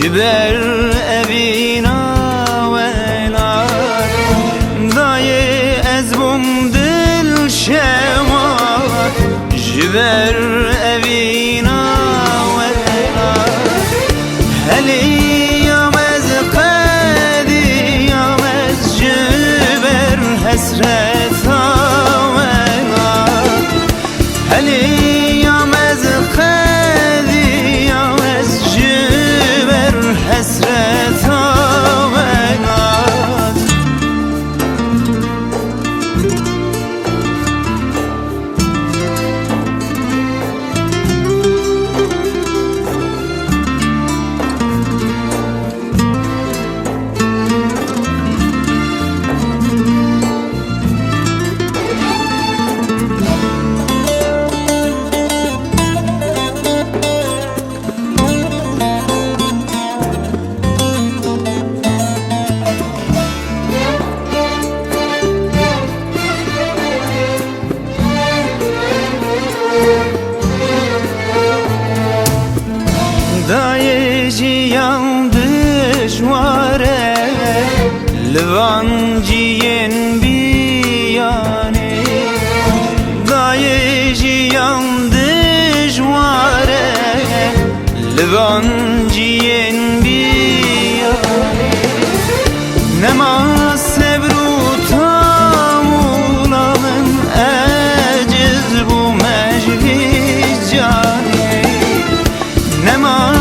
جبر evina velar Dayı ezbum dil şemat Jber evina velar Heli yamez qedi yamez jber hasret velar Heli yamez qedi yamez jber hasret velar Dayıcıyam düşvare Livanciyen biyane Dayıcıyam düşvare Livanciyen biyane Nema sebru tamulamın Eciz bu mecvi cane Nema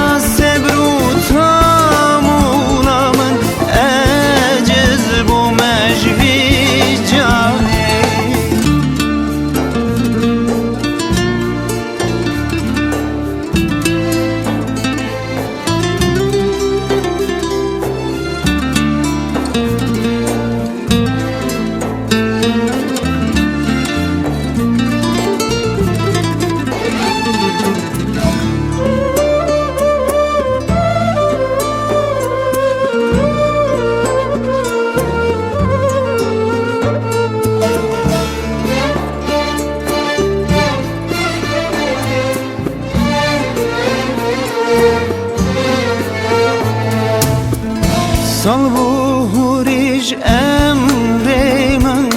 Sal bu huric emreymen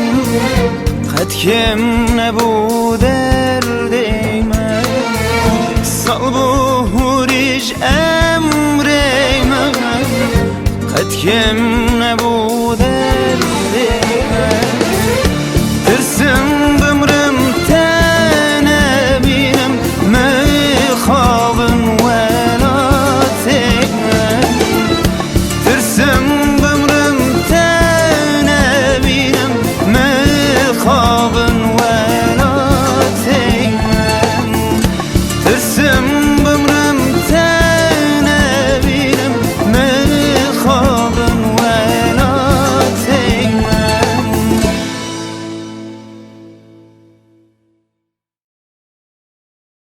Qed kem nebu derdeymen Sal bu huric emreymen Qed kem